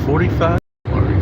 45 mark.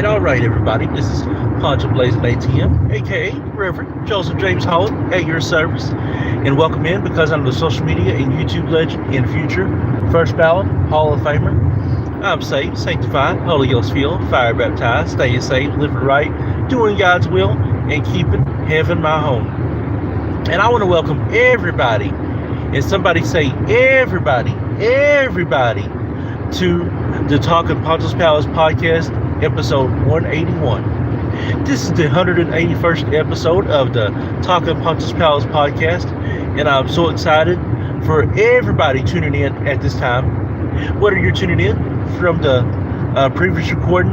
All right, everybody. This is Poncho Blazing ATM, aka Reverend Joseph James Holland, at your service. And welcome in because I'm the social media and YouTube legend in future, first ballot, Hall of Famer. I'm saved, sanctified, Holy Ghost filled, fire baptized, staying safe, living right, doing God's will, and keeping heaven my home. And I want to welcome everybody, and somebody say everybody, to the Talking Poncho's Palace podcast, episode 181. This is the 181st episode of the Talking Poncho's Palace podcast, and I'm so excited for everybody tuning in at this time. Whether you're tuning in from the previous recording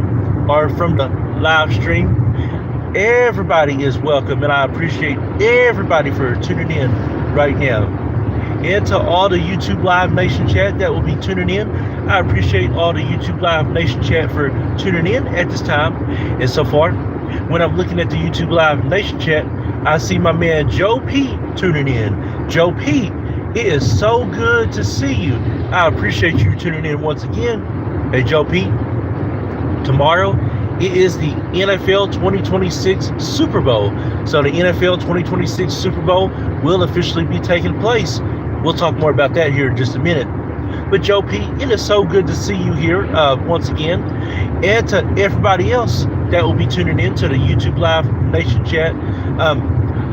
or from the live stream, everybody is welcome, and I appreciate everybody for tuning in right now. And to all the YouTube Live Nation chat that will be tuning in, I appreciate all the YouTube Live Nation chat for tuning in at this time. And so far, when I'm looking at the YouTube Live Nation chat, I see my man Joe P tuning in. Joe P, it is so good to see you. I appreciate you tuning in once again. Hey Joe P, tomorrow it is the NFL 2026 Super Bowl. So the NFL 2026 Super Bowl will officially be taking place. We'll talk more about that here in just a minute. But Joe P, it is so good to see you here once again. And to everybody else that will be tuning in to the YouTube Live Nation chat,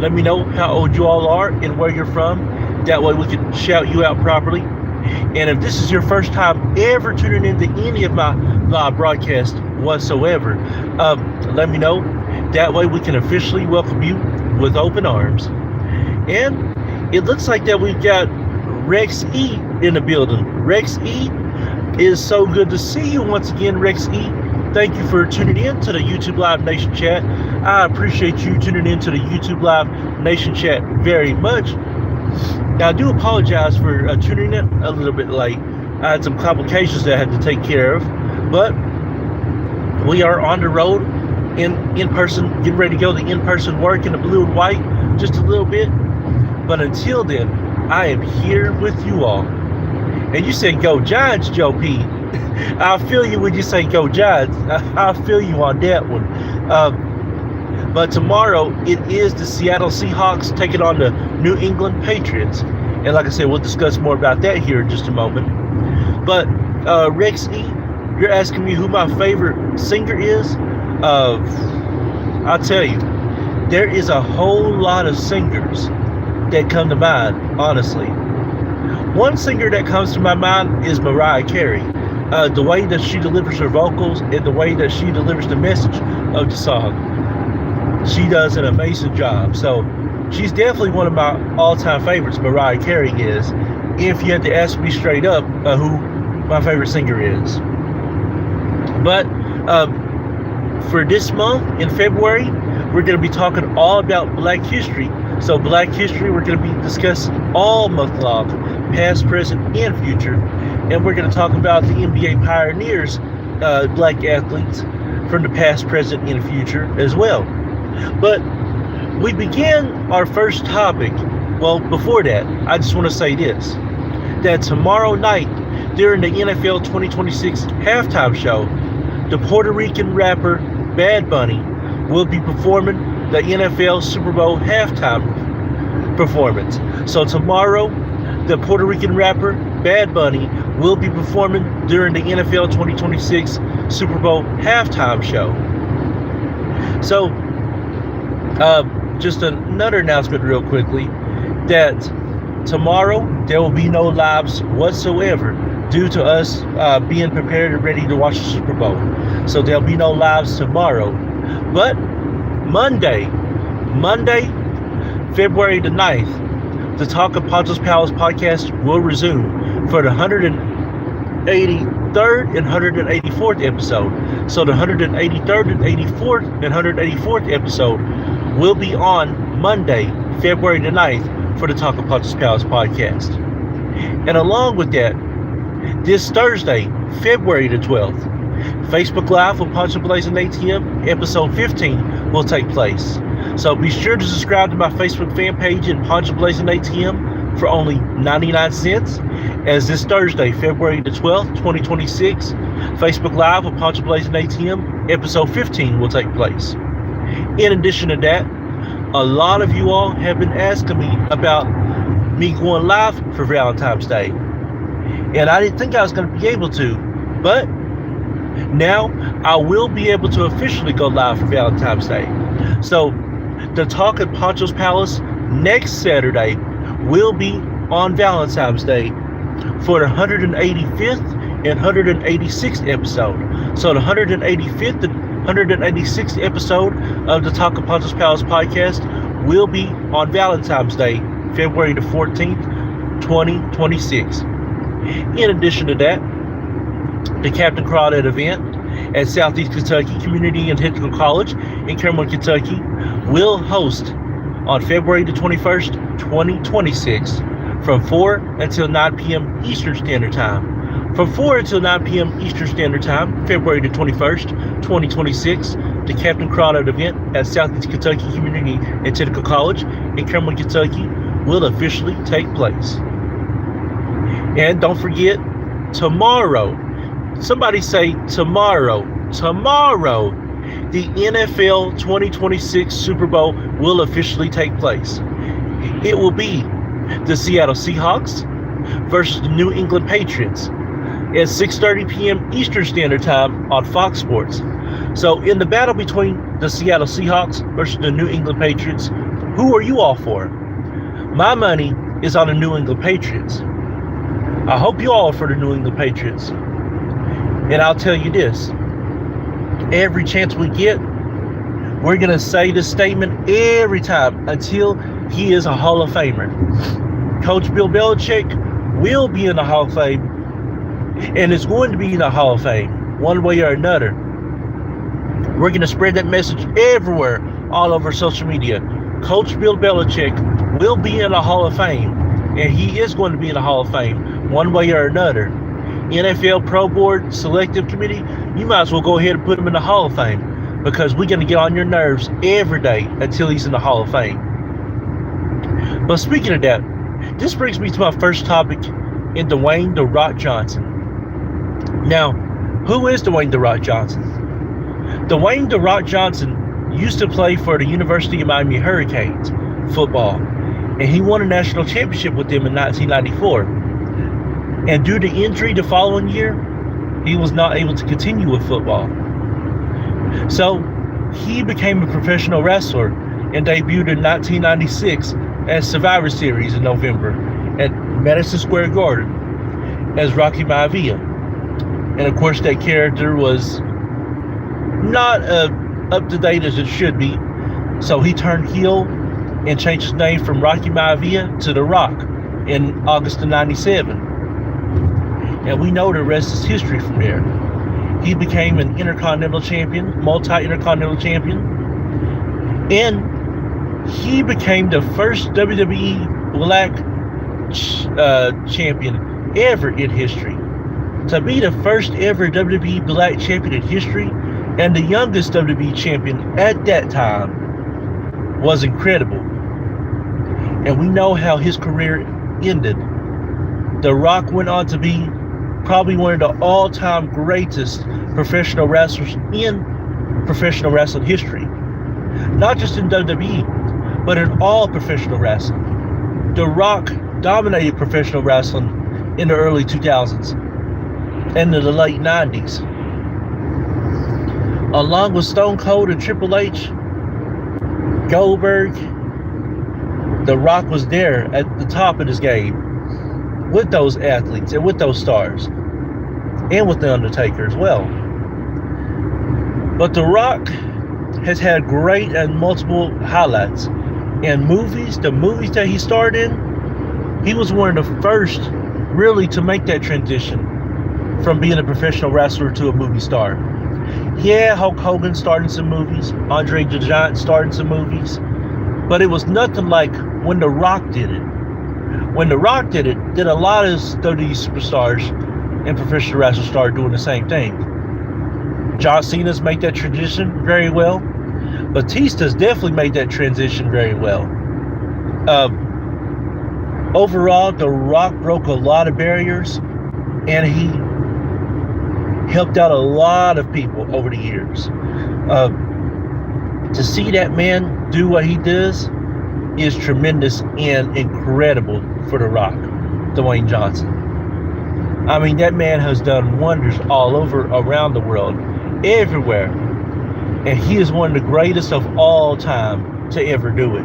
let me know how old you all are and where you're from. That way we can shout you out properly. And if this is your first time ever tuning into any of my live broadcasts whatsoever, let me know. That way we can officially welcome you with open arms. And it looks like that we've got Rex E in the building. Rex E, is so good to see you once again, Rex E. Thank you for tuning in to the YouTube Live Nation chat. I appreciate you tuning in to the YouTube Live Nation chat very much. Now, I do apologize for tuning in a little bit late. I had some complications that I had to take care of, but we are on the road in person, getting ready to go to in-person work in the blue and white just a little bit. But until then, I am here with you all. And you said go Giants, Joe P. I feel you when you say go Giants. I feel you on that one. But tomorrow, it is the Seattle Seahawks taking on the New England Patriots. And like I said, we'll discuss more about that here in just a moment. But Rex E, you're asking me who my favorite singer is? I'll tell you, there is a whole lot of singers that come to mind, honestly. One singer that comes to my mind is Mariah Carey. The way that she delivers her vocals and the way that she delivers the message of the song, she does an amazing job. So she's definitely one of my all-time favorites, Mariah Carey is, if you had to ask me straight up who my favorite singer is. But for this month, in February, we're going to be talking all about Black History. So Black History, we're going to be discussing all month long, past, present, and future. And we're going to talk about the NBA pioneers, black athletes from the past, present, and future as well. But we began our first topic. Well, before that, I just want to say this, that tomorrow night during the NFL 2026 halftime show, the Puerto Rican rapper Bad Bunny will be performing the NFL Super Bowl halftime performance. So tomorrow, the Puerto Rican rapper Bad Bunny will be performing during the NFL 2026 Super Bowl halftime show. So, just another announcement real quickly, that tomorrow there will be no lives whatsoever due to us being prepared and ready to watch the Super Bowl. So there'll be no lives tomorrow. But Monday, February the 9th, the Talk of Poncho's Palace podcast will resume for the 183rd and 184th episode. So the 183rd and 184th episode will be on Monday, February the 9th for the Talk of Poncho's Palace podcast. And along with that, this Thursday, February the 12th, Facebook Live with Poncho Blazing ATM, episode 15 will take place. So be sure to subscribe to my Facebook fan page at Poncho Blazing ATM for only 99 cents. As this Thursday, February the 12th, 2026, Facebook Live with Poncho Blazing ATM, episode 15 will take place. In addition to that, a lot of you all have been asking me about me going live for Valentine's Day. And I didn't think I was going to be able to, but now I will be able to officially go live for Valentine's Day. So the Talk at Poncho's Palace next Saturday will be on Valentine's Day for the 185th and 186th episode. So the 185th and 186th episode of the Talk of Poncho's Palace podcast will be on Valentine's Day, February the 14th, 2026. In addition to that, the Captain Crawdad event at Southeast Kentucky Community and Technical College in Cameron, Kentucky will host on February the 21st, 2026 from 4 until 9 p.m. Eastern Standard Time. From 4 until 9 p.m. Eastern Standard Time, February the 21st, 2026, the Captain Crawdad event at Southeast Kentucky Community and Technical College in Cameron, Kentucky will officially take place. And don't forget, tomorrow, somebody say tomorrow, the NFL 2026 Super Bowl will officially take place. It will be the Seattle Seahawks versus the New England Patriots at 6:30 p.m. Eastern Standard Time on Fox Sports. So in the battle between the Seattle Seahawks versus the New England Patriots, who are you all for? My money is on the New England Patriots. I hope you all are for the New England Patriots. And I'll tell you this, every chance we get, we're going to say this statement every time until he is a Hall of Famer. Coach Bill Belichick will be in the Hall of Fame, and is going to be in the Hall of Fame, one way or another. We're going to spread that message everywhere, all over social media. Coach Bill Belichick will be in the Hall of Fame, and he is going to be in the Hall of Fame, one way or another. NFL Pro Board Selective Committee, you might as well go ahead and put him in the Hall of Fame, because we're going to get on your nerves every day until he's in the Hall of Fame. But speaking of that, this brings me to my first topic in Dwayne "The Rock" Johnson. Now, who is Dwayne "The Rock" Johnson? Dwayne "The Rock" Johnson used to play for the University of Miami Hurricanes football, and he won a national championship with them in 1994. And due to injury the following year, he was not able to continue with football. So he became a professional wrestler and debuted in 1996 at Survivor Series in November at Madison Square Garden as Rocky Maivia. And of course, that character was not up to date as it should be. So he turned heel and changed his name from Rocky Maivia to The Rock in August of 97. And we know the rest is history from there. He became an Intercontinental Champion, multi-Intercontinental Champion, and he became the first WWE Black Champion ever in history. To be the first ever WWE Black Champion in history, and the youngest WWE Champion at that time, was incredible. And we know how his career ended. The Rock went on to be probably one of the all-time greatest professional wrestlers in professional wrestling history. Not just in WWE, but in all professional wrestling. The Rock dominated professional wrestling in the early 2000s and in the late 90s. Along with Stone Cold and Triple H, Goldberg, The Rock was there at the top of his game with those athletes and with those stars. and with The Undertaker as well. But The Rock has had great and multiple highlights. In movies, the movies that he starred in, he was one of the first really to make that transition from being a professional wrestler to a movie star. Yeah, Hulk Hogan starred in some movies, Andre the Giant starred in some movies, but it was nothing like when The Rock did it. When The Rock did it, then a lot of WWE superstars and professional wrestlers started doing the same thing. John Cena's made that transition very well. Batista's definitely made that transition very well. Overall, The Rock broke a lot of barriers, and he helped out a lot of people over the years. To see that man do what he does is tremendous and incredible for The Rock, Dwayne Johnson. I mean, that man has done wonders all over around the world, everywhere. And he is one of the greatest of all time to ever do it.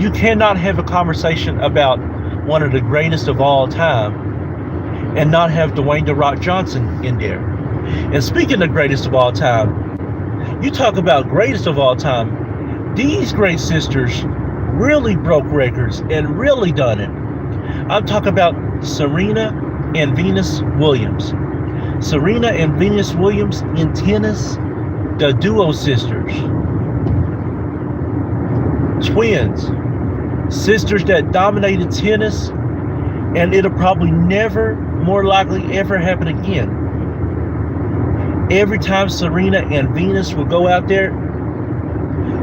You cannot have a conversation about one of the greatest of all time and not have Dwayne "The Rock" Johnson in there. And speaking of greatest of all time, you talk about greatest of all time, these great sisters really broke records and really done it. I'm talking about Serena and Venus Williams. Serena and Venus Williams in tennis, the duo sisters. Twins. Sisters that dominated tennis, and it'll probably never, more likely, ever happen again. Every time Serena and Venus would go out there,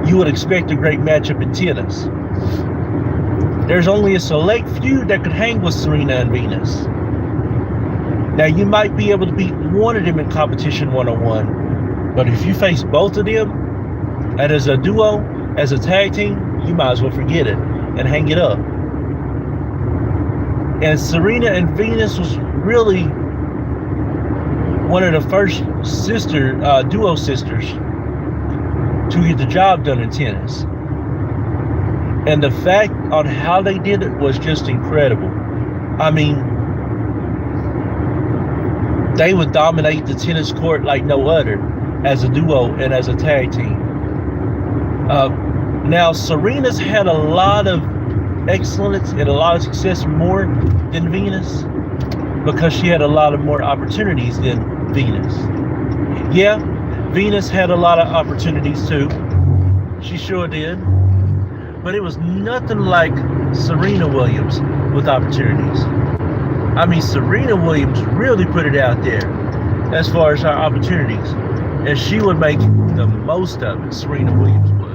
you would expect a great matchup in tennis. There's only a select few that could hang with Serena and Venus. Now, you might be able to beat one of them in competition one-on-one, but if you face both of them, and as a duo, as a tag team, you might as well forget it and hang it up. And Serena and Venus was really one of the first duo sisters to get the job done in tennis. And the fact on how they did it was just incredible. I mean, they would dominate the tennis court like no other as a duo and as a tag team. Now, Serena's had a lot of excellence and a lot of success more than Venus because she had a lot of more opportunities than Venus. Yeah, Venus had a lot of opportunities too. She sure did. But it was nothing like Serena Williams with opportunities. I mean, Serena Williams really put it out there as far as her opportunities. And she would make the most of it, Serena Williams would.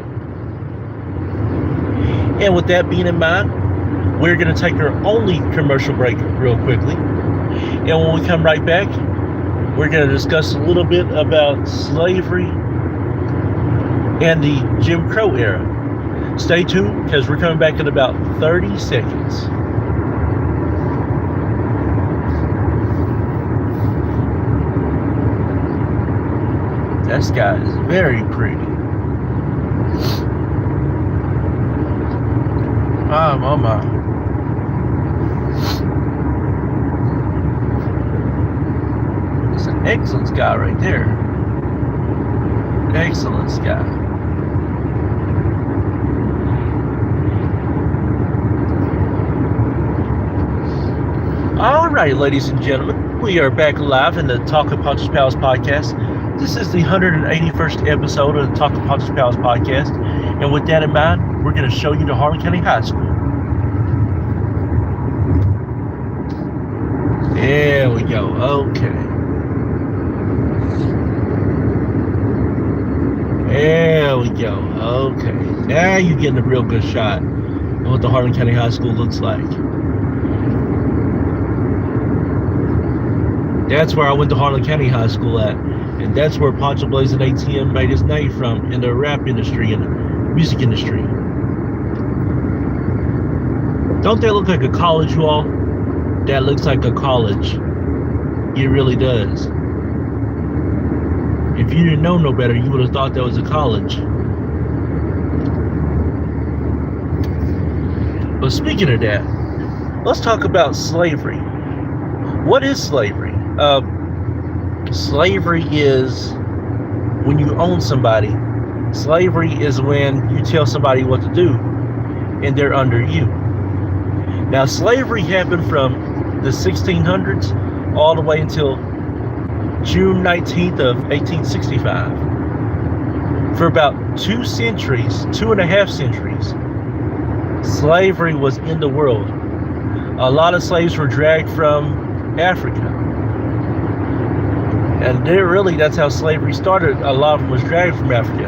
And with that being in mind, we're going to take our only commercial break real quickly. And when we come right back, we're going to discuss a little bit about slavery and the Jim Crow era. Stay tuned, because we're coming back in about 30 seconds. That sky is very pretty. My, my, my. It's an excellent sky right there. Excellent sky. All right, ladies and gentlemen, we are back live in the Talking Poncho's Palace podcast. This is the 181st episode of the Talking Poncho's Palace podcast. And with that in mind, we're going to show you the Harlan County High School. There we go. Okay. There we go. Okay. Now you're getting a real good shot of what the Harlan County High School looks like. That's where I went to Harlan County High School at. And that's where Poncho Blazing ATM made his name from in the rap industry and the music industry. Don't that look like a college, you all? That looks like a college. It really does. If you didn't know no better, you would have thought that was a college. But speaking of that, let's talk about slavery. What is slavery? Slavery is when you own somebody. Slavery is when you tell somebody what to do and they're under you. Now, slavery happened from the 1600s all the way until June 19th of 1865. For about 2.5 centuries, slavery was in the world. A lot of slaves were dragged from Africa. And that's how slavery started. A lot of them was dragged from Africa.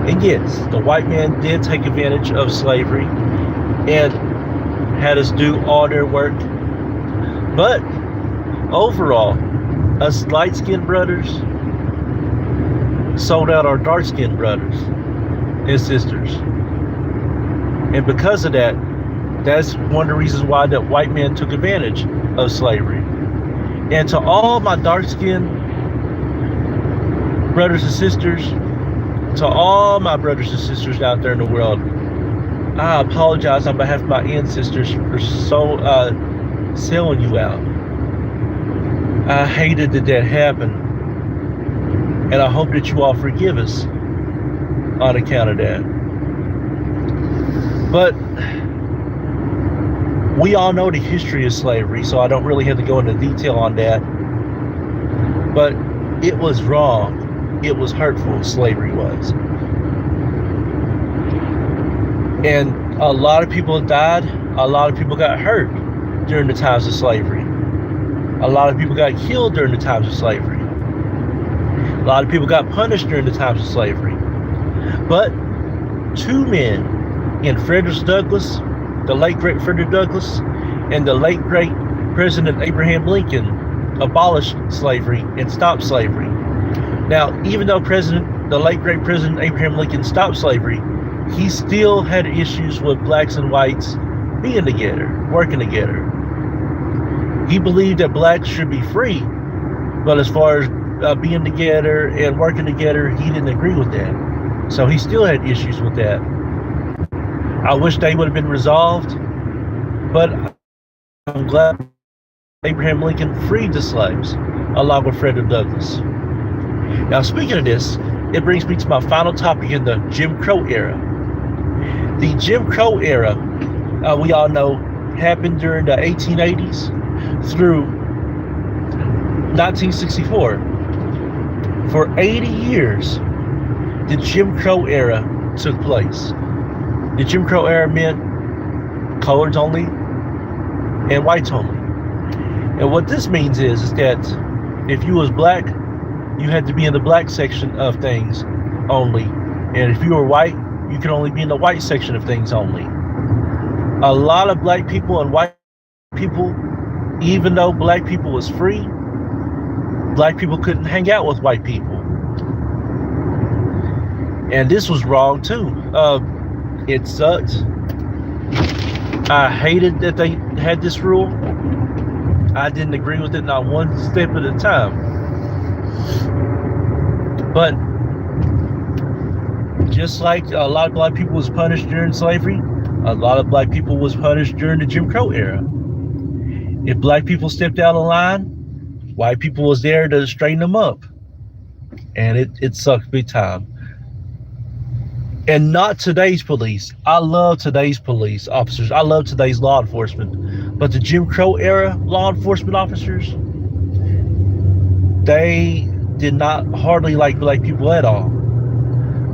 And yes, the white man did take advantage of slavery and had us do all their work. But overall, us light-skinned brothers sold out our dark-skinned brothers and sisters. And because of that, that's one of the reasons why that white man took advantage of slavery. And to all my dark-skinned brothers and sisters, to all my brothers and sisters out there in the world, I apologize on behalf of my ancestors for selling you out. I hated that happened. And I hope that you all forgive us on account of that. But we all know the history of slavery, so I don't really have to go into detail on that. But it was wrong. It was hurtful, slavery was. And a lot of people died. A lot of people got hurt during the times of slavery. A lot of people got killed during the times of slavery. A lot of people got punished during the times of slavery. But two men in Frederick Douglass, the late great Frederick Douglass, and the late great President Abraham Lincoln abolished slavery and stopped slavery. Now, even though the late great President Abraham Lincoln stopped slavery, he still had issues with blacks and whites being together, working together. He believed that blacks should be free, but as far as being together and working together, he didn't agree with that. So he still had issues with that. I wish they would have been resolved, but I'm glad Abraham Lincoln freed the slaves along with Frederick Douglass. Now, speaking of this, it brings me to my final topic in the Jim Crow era. The Jim Crow era, we all know, happened during the 1880s through 1964. For 80 years, the Jim Crow era took place. The Jim Crow era meant coloreds only and whites only. And what this means is that if you was black, you had to be in the black section of things only. And if you were white, you could only be in the white section of things only. A lot of black people and white people, even though black people was free, black people couldn't hang out with white people. And this was wrong too. It sucked. I hated that they had this rule. I didn't agree with it not one step at a time. But just like a lot of black people was punished during slavery, a lot of black people was punished during the Jim Crow era. If black people stepped out of line, white people was there to straighten them up. And it sucked big time. And not today's police. I love today's police officers. I love today's law enforcement. But the Jim Crow era law enforcement officers, they did not hardly like black people at all.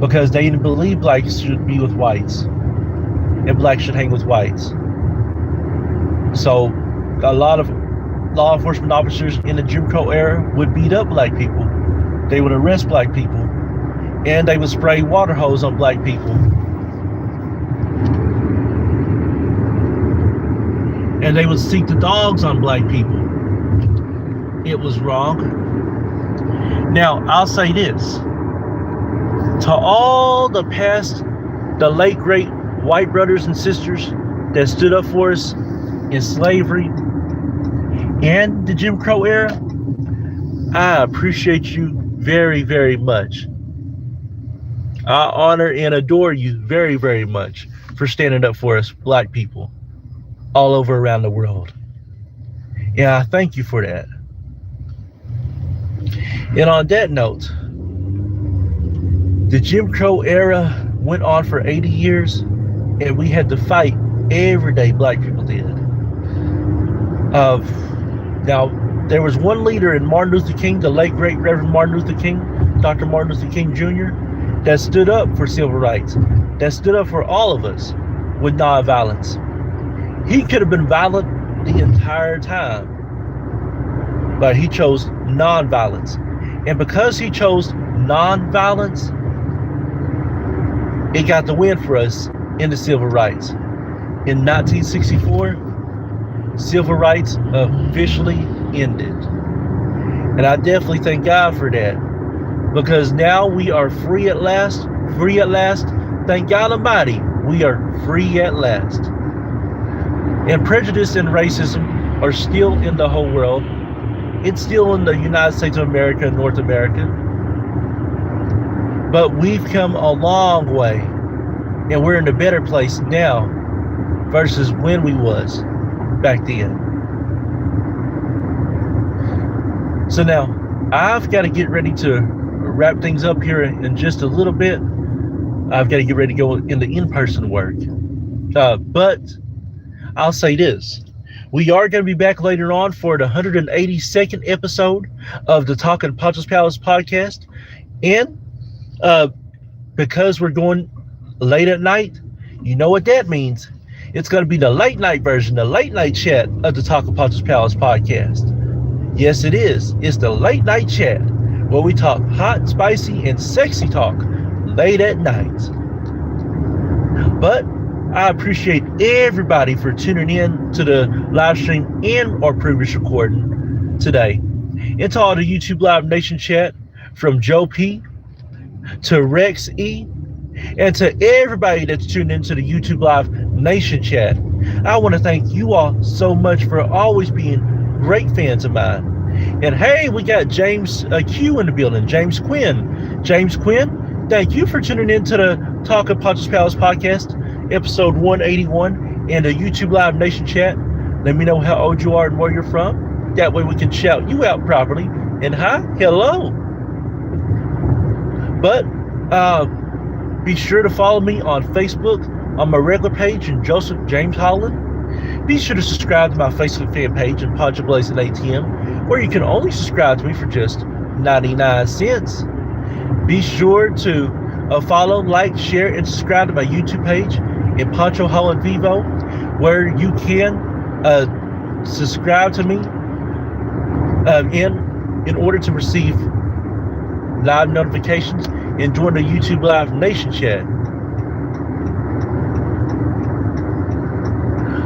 Because they didn't believe blacks should be with whites. And blacks should hang with whites. So a lot of law enforcement officers in the Jim Crow era would beat up black people. They would arrest black people. And they would spray water hose on black people. And they would seek the dogs on black people. It was wrong. Now, I'll say this. To all the past, the late great white brothers and sisters that stood up for us in slavery and the Jim Crow era, I appreciate you very, very much. I honor and adore you very, very much for standing up for us black people all over around the world. And I thank you for that. And on that note, the Jim Crow era went on for 80 years, and we had to fight every day, black people did. Now, there was one leader in Martin Luther King, the late great Reverend Martin Luther King, Dr. Martin Luther King Jr., that stood up for civil rights, that stood up for all of us with nonviolence. He could have been violent the entire time, but he chose nonviolence. And because he chose nonviolence, it got the win for us in the civil rights. In 1964, civil rights officially ended. And I definitely thank God for that, because now we are free at last. Free at last. Thank God Almighty, we are free at last. And prejudice and racism are still in the whole world. It's still in the United States of America and North America. But we've come a long way, and we're in a better place now versus when we was back then. So now, I've got to get ready to wrap things up here in just a little bit. I've got to get ready to go into in-person work. But I'll say this. We are going to be back later on for the 182nd episode of the Talking Poncho's Palace podcast. And because we're going late at night, you know what that means. It's going to be the late night version, the late night chat of the Talking Poncho's Palace podcast. Yes, it is. It's the late night chat where we talk hot, spicy, and sexy talk late at night. But I appreciate everybody for tuning in to the live stream and our previous recording today. And to all the YouTube Live Nation chat, from Joe P to Rex E, and to everybody that's tuned into the YouTube Live Nation chat. I want to thank you all so much for always being great fans of mine. And hey, we got James Q in the building, James Quinn. James Quinn, thank you for tuning in to the Talking Poncho's Palace podcast, episode 181, and the YouTube Live Nation chat. Let me know how old you are and where you're from. That way we can shout you out properly. And hi, hello. But be sure to follow me on Facebook on my regular page in Joseph James Holland. Be sure to subscribe to my Facebook fan page in Poncho Blazing ATM, where you can only subscribe to me for just 99 cents. Be sure to follow, like, share, and subscribe to my YouTube page in Poncho Holland Vivo, where you can subscribe to me in order to receive live notifications and join the YouTube Live Nation chat.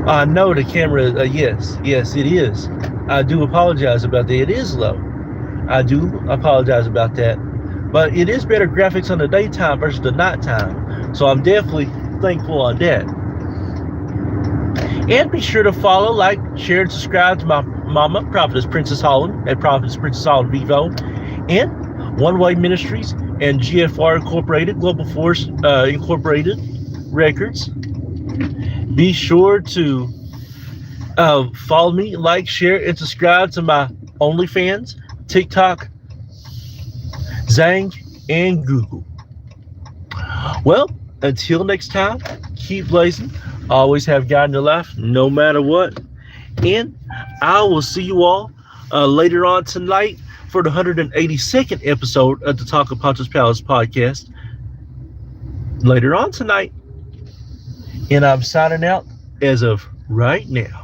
I know the camera, yes, it is. I do apologize about that. It is low. I do apologize about that. But it is better graphics on the daytime versus the nighttime. So I'm definitely thankful on that. And be sure to follow, like, share, and subscribe to my mama, Prophetess Princess Holland, at Prophetess Princess Holland Vivo, and One Way Ministries and GFR Incorporated, Global Force Incorporated Records. Be sure to follow me, like, share, and subscribe to my OnlyFans, TikTok, Zang, and Google. Well, until next time, keep blazing. Always have God in your life, no matter what. And I will see you all later on tonight for the 182nd episode of the Talking Poncho's Palace podcast. Later on tonight. And I'm signing out as of right now.